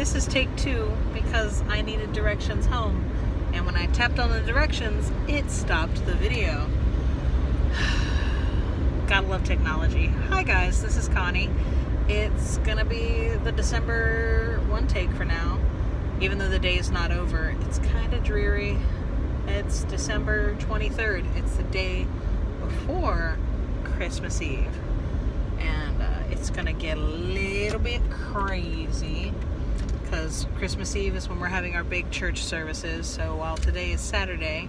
this is take 2 because I needed directions home. And when I tapped on the directions, it stopped the video. Gotta love technology. Hi guys, this is Connie. It's gonna be the December one take for now. Even though the day is not over, it's kind of dreary. It's December 23rd. It's the day before Christmas Eve. And it's gonna get a little bit crazy because Christmas Eve is when we're having our big church services. So while today is Saturday,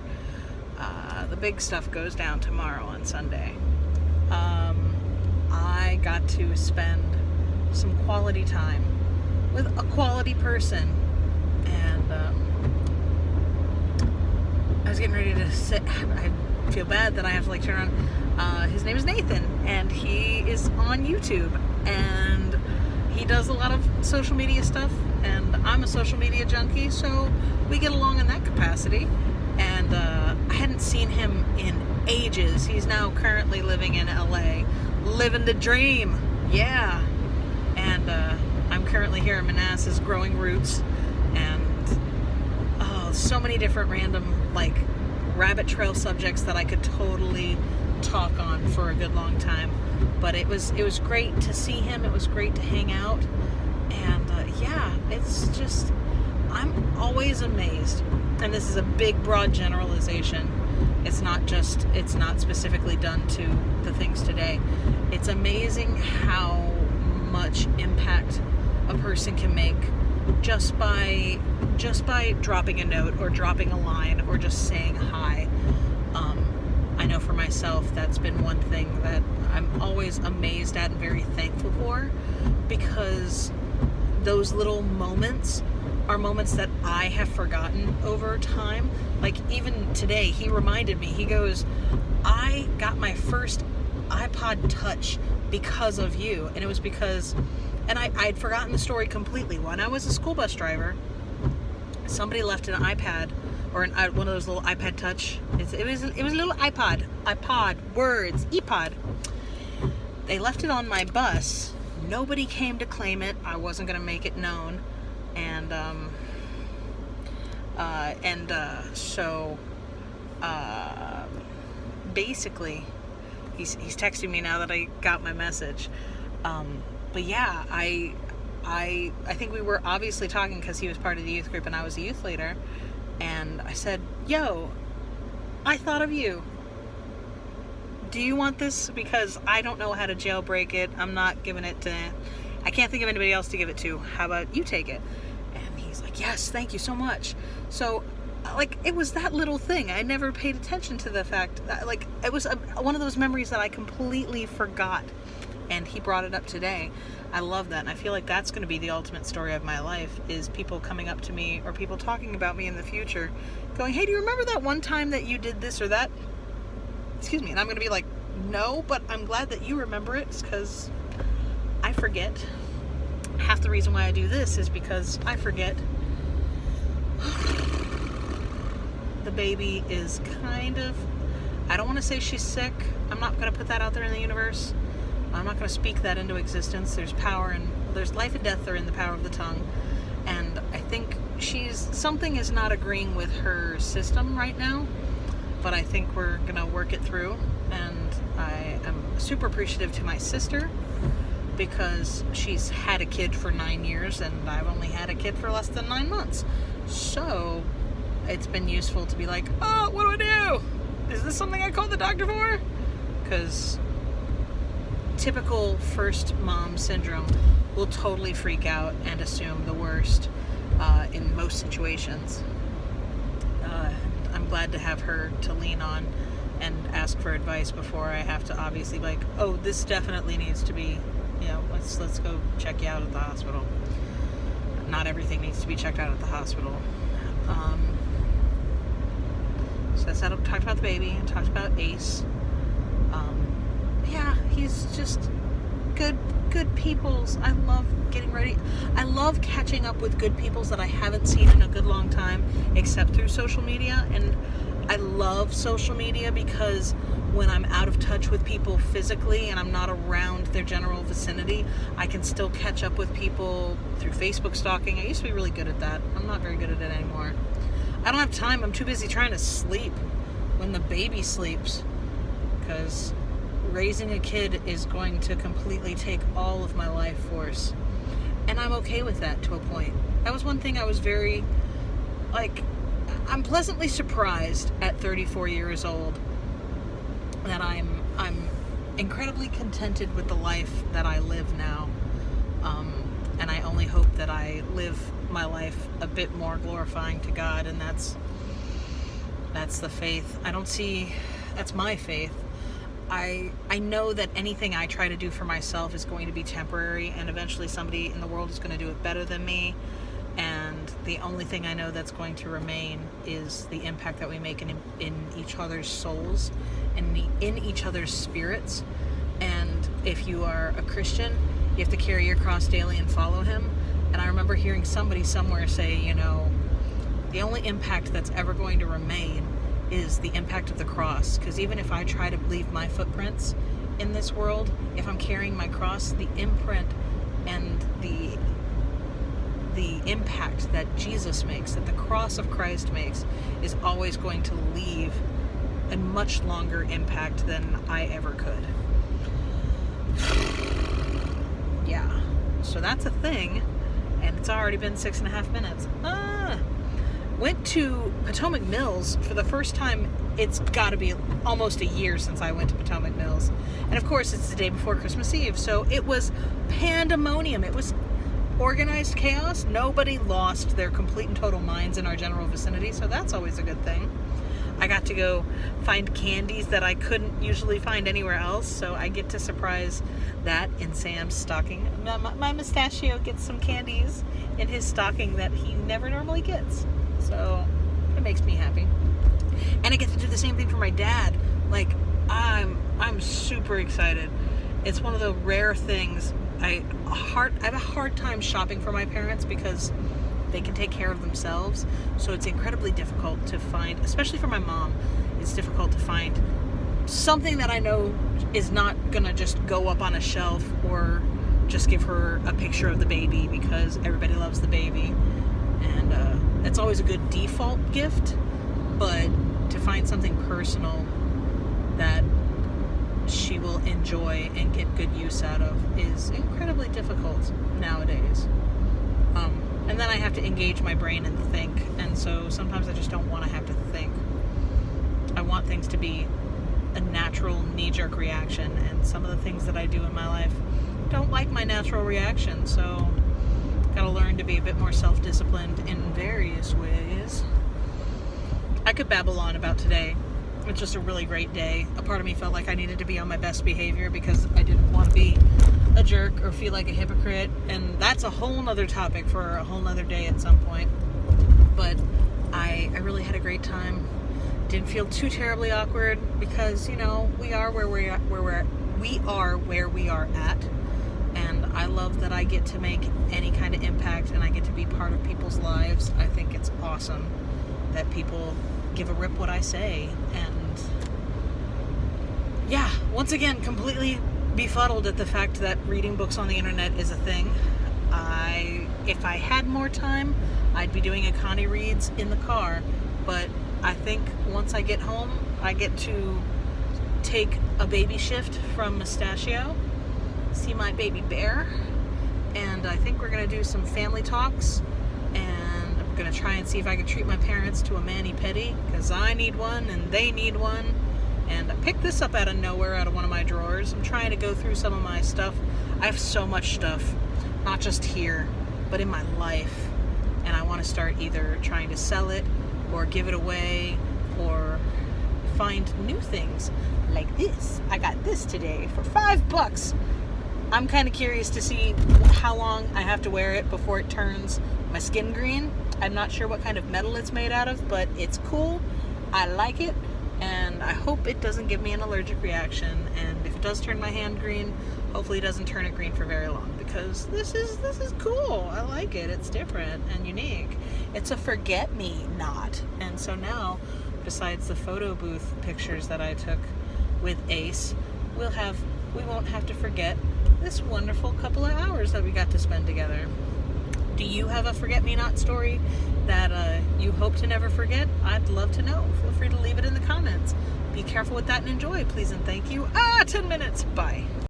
the big stuff goes down tomorrow and Sunday. I got to spend some quality time with a quality person, and I was getting ready to sit. I feel bad that I have to like turn around. His name is Nathan, and he is on YouTube, and he does a lot of social media stuff, and I'm a social media junkie, so we get along in that capacity. And I hadn't seen him in ages. He's now currently living in LA, living the dream. Yeah. And I'm currently here in Manassas growing roots, and so many different random like rabbit trail subjects that I could totally talk on for a good long time. But it was great to see him. It was great to hang out, and yeah, it's just, I'm always amazed. And this is a big, broad generalization. It's not specifically done to the things today. It's amazing how much impact a person can make just by dropping a note or dropping a line or just saying hi. I know for myself that's been one thing that I'm always amazed at and very thankful for, because those little moments are moments that I have forgotten over time. Like even today, he reminded me, he goes, I got my first iPod Touch because of you. And it was because, and I'd forgotten the story completely. When I was a school bus driver, somebody left an iPad, or one of those little iPad Touch. It was a little iPod, words, ePod. They left it on my bus. Nobody came to claim it. I wasn't going to make it known. So basically, he's texting me now that I got my message. But yeah, I think we were obviously talking because he was part of the youth group and I was a youth leader. And I said, yo, I thought of you. Do you want this? Because I don't know how to jailbreak it. I'm not giving it to, I can't think of anybody else to give it to. How about you take it? And he's like, yes, thank you so much. So like, it was that little thing. I never paid attention to the fact that, like, it was one of those memories that I completely forgot. And he brought it up today. I love that. And I feel like that's going to be the ultimate story of my life, is people coming up to me or people talking about me in the future going, hey, do you remember that one time that you did this or that? Excuse me. And I'm going to be like, no, but I'm glad that you remember it, because I forget. Half the reason why I do this is because I forget. The baby is kind of, I don't want to say she's sick. I'm not going to put that out there in the universe. I'm not going to speak that into existence. There's power, and there's life and death are in the power of the tongue. And I think something is not agreeing with her system right now, but I think we're going to work it through. And I am super appreciative to my sister, because she's had a kid for 9 years and I've only had a kid for less than 9 months. So it's been useful to be like, oh, what do I do? Is this something I called the doctor for? Because typical first mom syndrome will totally freak out and assume the worst in most situations. I'm glad to have her to lean on and ask for advice before I have to obviously like, oh, this definitely needs to be, let's go check you out at the hospital. Not everything needs to be checked out at the hospital. So that's how I talked about the baby and talked about Ace. Yeah, he's just good peoples. I love getting ready. I love catching up with good peoples that I haven't seen in a good long time, except through social media. And I love social media because when I'm out of touch with people physically and I'm not around their general vicinity, I can still catch up with people through Facebook stalking. I used to be really good at that. I'm not very good at it anymore. I don't have time. I'm too busy trying to sleep when the baby sleeps, because raising a kid is going to completely take all of my life force. And I'm okay with that to a point. That was one thing I was very, I'm pleasantly surprised at 34 years old that I'm incredibly contented with the life that I live now. And I only hope that I live my life a bit more glorifying to God, and that's the faith. That's my faith. I know that anything I try to do for myself is going to be temporary, and eventually somebody in the world is going to do it better than me. And the only thing I know that's going to remain is the impact that we make in each other's souls and in each other's spirits. And if you are a Christian, you have to carry your cross daily and follow him. And I remember hearing somebody somewhere say, the only impact that's ever going to remain is the impact of the cross. Because even if I try to leave my footprints in this world, if I'm carrying my cross, the imprint and the impact that Jesus makes, that the cross of Christ makes, is always going to leave a much longer impact than I ever could. Yeah, so that's a thing, and it's already been 6.5 minutes. Went to Potomac Mills for the first time. It's got to be almost a year since I went to Potomac Mills, and of course it's the day before Christmas Eve, so it was pandemonium. It was organized chaos. Nobody lost their complete and total minds in our general vicinity, so that's always a good thing. I got to go find candies that I couldn't usually find anywhere else, so I get to surprise that in Sam's stocking. My mustachio gets some candies in his stocking that he never normally gets, so it makes me happy. And I get to do the same thing for my dad. I'm super excited. It's one of the rare things. I have a hard time shopping for my parents because they can take care of themselves. So it's incredibly difficult to find, especially for my mom, it's difficult to find something that I know is not going to just go up on a shelf or just give her a picture of the baby because everybody loves the baby. And it's always a good default gift, but to find something personal that she will enjoy and get good use out of is incredibly difficult nowadays. And then I have to engage my brain and think, and so sometimes I just don't want to have to think. I want things to be a natural knee-jerk reaction, and some of the things that I do in my life don't like my natural reaction, so gotta learn to be a bit more self-disciplined in various ways. I could babble on about today. It's just a really great day. A part of me felt like I needed to be on my best behavior because I didn't want to be a jerk or feel like a hypocrite, and that's a whole nother topic for a whole nother day at some point. But I really had a great time. Didn't feel too terribly awkward because, we are where we are at, and I love that I get to make any kind of impact and I get to be part of people's lives. I think it's awesome that people give a rip what I say, and once again, completely befuddled at the fact that reading books on the internet is a thing. If I had more time, I'd be doing a Connie Reads in the car, but I think once I get home, I get to take a baby shift from Mustachio, see my baby bear, and I think we're going to do some family talks, and I'm going to try and see if I can treat my parents to a mani-pedi, because I need one and they need one. And I picked this up out of nowhere, out of one of my drawers. I'm trying to go through some of my stuff. I have so much stuff, not just here, but in my life. And I want to start either trying to sell it or give it away or find new things like this. I got this today for $5. I'm kind of curious to see how long I have to wear it before it turns my skin green. I'm not sure what kind of metal it's made out of, but it's cool. I like it. And I hope it doesn't give me an allergic reaction. And if it does turn my hand green, hopefully it doesn't turn it green for very long, because this is cool. I like it. It's different and unique. It's a forget-me-not. And so now besides the photo booth pictures that I took with Ace, we won't have to forget this wonderful couple of hours that we got to spend together. Do you have a forget-me-not story that you hope to never forget? I'd love to know. Feel free to leave it in the comments. Be careful with that and enjoy, please and thank you. 10 minutes. Bye.